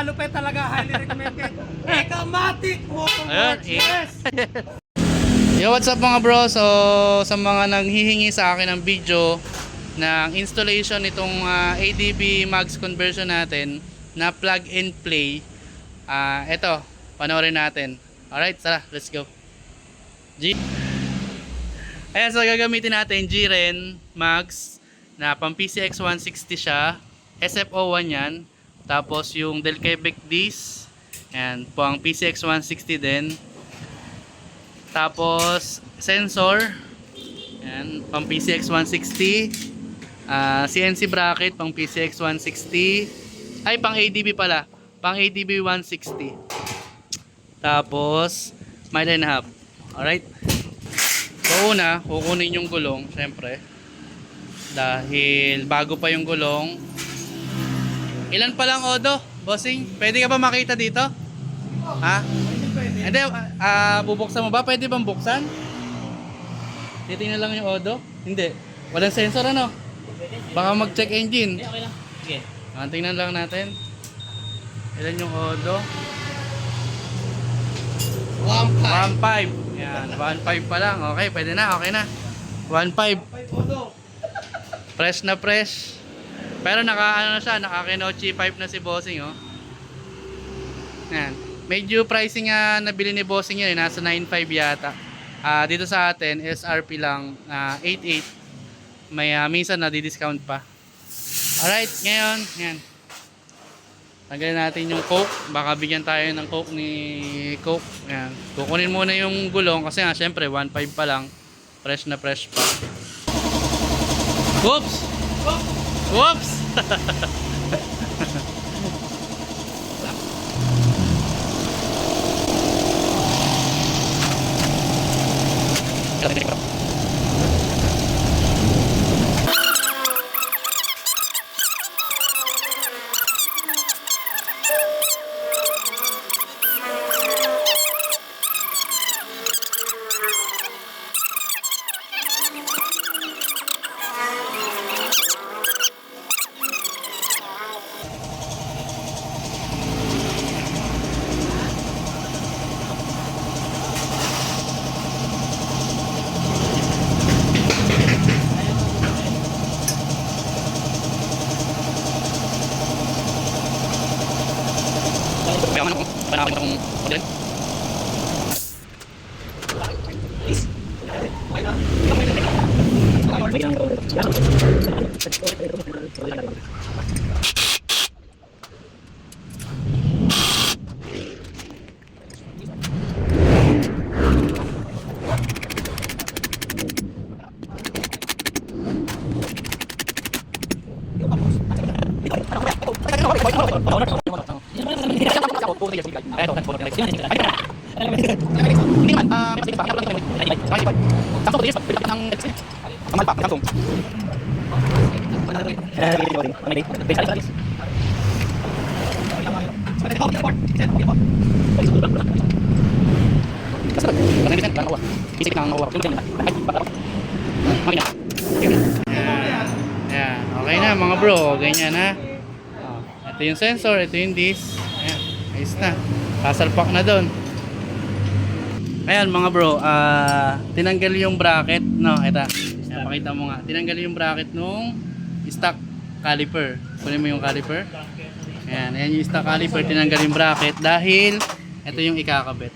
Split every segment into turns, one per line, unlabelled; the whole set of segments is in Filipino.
Napakamalupit talaga, highly recommended. Ecamatic
Ayun,
Motorworks. Yes!
Yo, what's up mga bro? So, sa mga nanghihingi sa akin ng video ng installation nitong ADB mags conversion natin na plug and play, eto, panoorin natin. Alright, tara, let's go. Ayan, so gagamitin natin G-Ren Mags na pang PCX 160 siya, SFO1 yan, tapos yung Del Quebec Dis, ayan, pang PCX 160 din. Tapos sensor, ayan, pang PCX 160, CNC bracket pang PCX 160, ay pang ADB pala, pang ADB 160. Tapos mile and a half. Alright, so una kukunin yung gulong syempre, dahil bago pa yung gulong. Ilan pa lang odo, bossing? Pwede ka ba makita dito? Ha? Hindi, bubuksan mo ba? Pwede bang buksan? Titingnan lang yung odo? Hindi. Walang sensor ano? Baka mag-check engine.
Okay lang. Sige.
Tingnan lang natin. Ilan yung odo? 1.5. Yan, 1.5 pa lang. Okay, pwede na. Okay na. 1.5. Fresh na fresh. Pero naka Kenochi 5 na si bossing, oh. Yan. Medyo pricing nga nabili ni bossing yun, nasa 9.5 yata. Dito sa atin SRP lang 8.8. May minsan na di-discount pa. Alright, ngayon, yan. Tanggalin natin yung coke. Baka bigyan tayo ng coke ni Coke. Yan. Kukunin muna yung gulong kasi nga syempre 1.5 pa lang. Fresh na fresh pa. Whoops! Whoops! Ayan, okay na mga bro, ganyan na. Ito yung sensor, ito yung disc. Ayan, ayos na. Sasalpak na doon. Ayan mga bro, tinanggal yung bracket, no, ito. Ayan, pakita mo nga. Tinanggal yung bracket nung stock caliper. Kunin mo yung caliper. Ayan, ayan yung stock caliper, tinanggal yung bracket dahil ito yung ikakabit.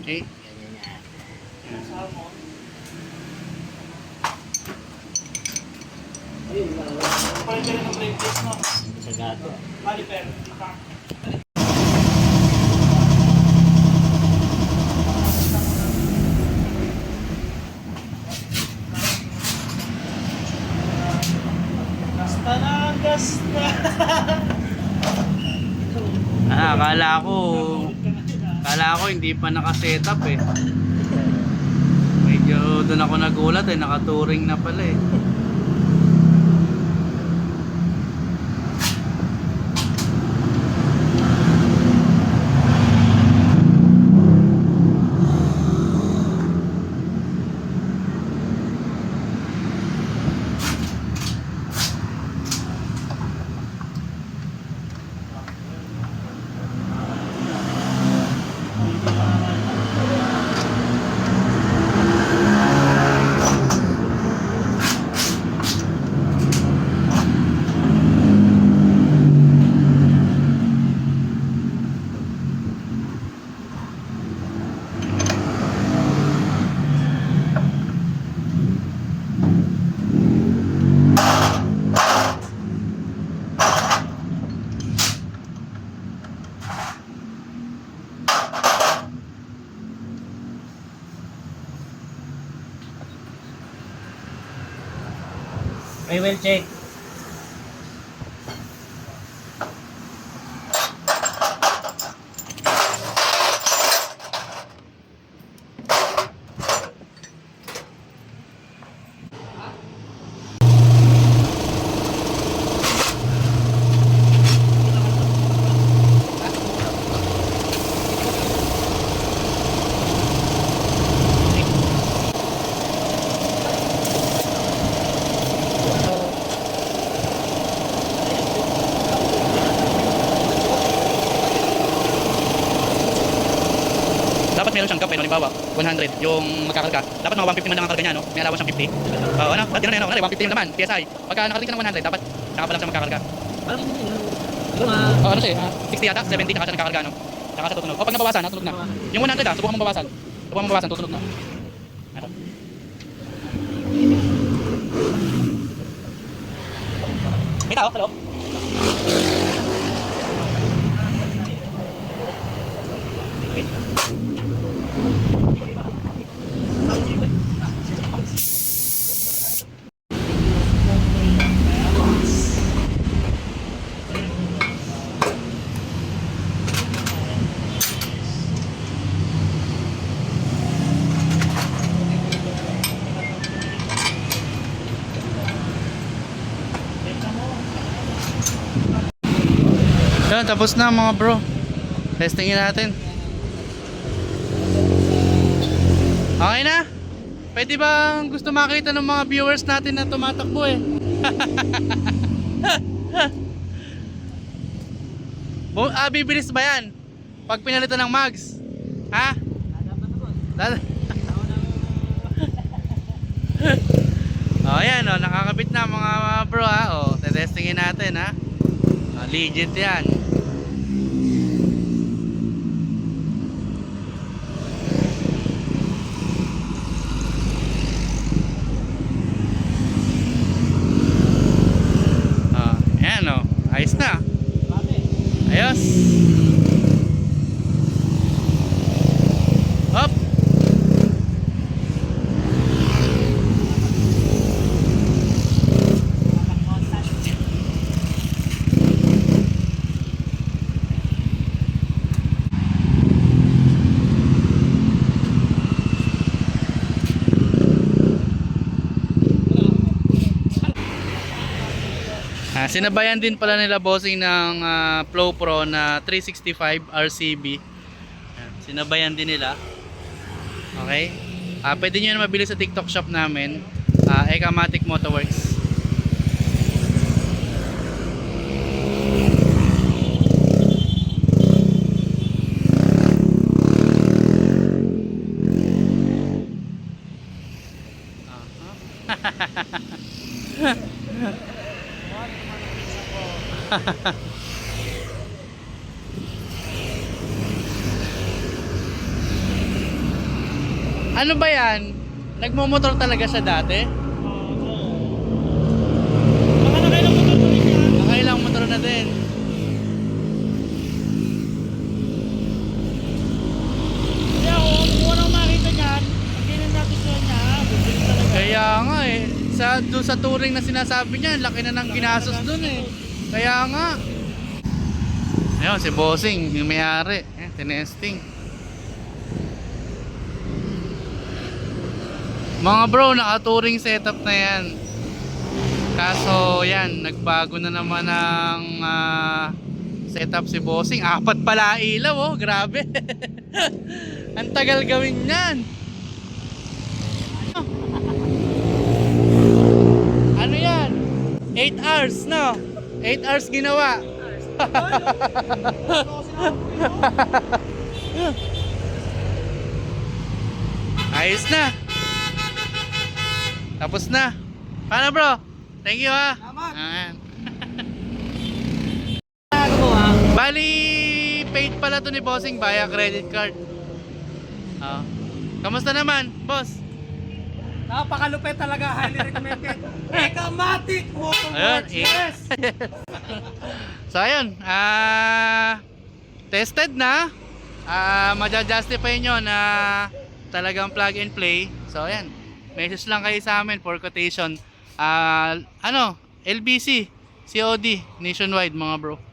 Okay?
Gasta na, gasta.
Akala ko hindi pa naka-setup eh. Medyo doon ako nagulat eh, naka-touring na pala eh.
May well check.
Dapat meron siyang gap eh, no? Halimbawa, 100 yung magkakarga. Dapat mga 150 man lang ang karga niya, no? May allowance siyang 50. Ano? Ba't gano'n yan, no? Ano, 150 yung laman, PSI. Pagka nakarating ka ng 100, dapat saka pa lang siya magkakarga.
Parang hindi yun.
Ano siya, 60 yata, 70 saka siya nagkakarga, no? Saka siya tutunog. O pag nabawasan, tutunog na. Yung 100 subukan mong bawasan. Subukan mong bawasan, tutunog na. Ito. May tao, hello? Yan, tapos na mga bro. Testingin natin. Okay na? Pwede ba gusto makita ng mga viewers natin na tumatakbo eh? Bibilis ba yan? Pag pinalitan ng mags? Ha? Oh, ayan oh, nakakabit na mga bro ha. Oh, testingin natin ha. Oh, legit yan. Oh, ayan oh, ayos na. Ayos. Hop. Sinabayan din pala nila bossing ng Flow Pro na 365 RCB. Sinabayan din nila. Okay? Pwede nyo na mabili sa TikTok shop namin, Ekamatic Motorworks. Ano ba yan? Nagmumotor talaga siya dati?
Baka nakailang motor na rin yan.
Nakailang motor na din.
Kaya kung unang makita niyan, pagkinin natin siya niya, bibili talaga.
Kaya nga eh. Doon sa touring na sinasabi niya, laki na ng ginastos doon eh. Kaya nga. Ayun, si Bossing, yung may-ari. Tinesting. Mga bro, naka-touring setup na yan. Kaso yan, nagbago na naman ng setup si Bossing. 4 pala ilaw oh, grabe. Ang tagal gawin yan. Ano yan? 8 hours no? 8 hours ginawa. Ayos na. Tapos na. Paano bro? Thank you ha.
Salamat.
Ayan.
Ano mo ha?
Bali, paid pala to ni Bossing via credit card. Kamusta naman, boss?
Napakalupit talaga, highly recommended. Ekamatic
Ayun,
Motorworks. Yes!
So ayun, tested na. Maja-justify nyo na talagang plug and play. So ayan, message lang kayo sa amin for quotation. LBC, COD, nationwide mga bro.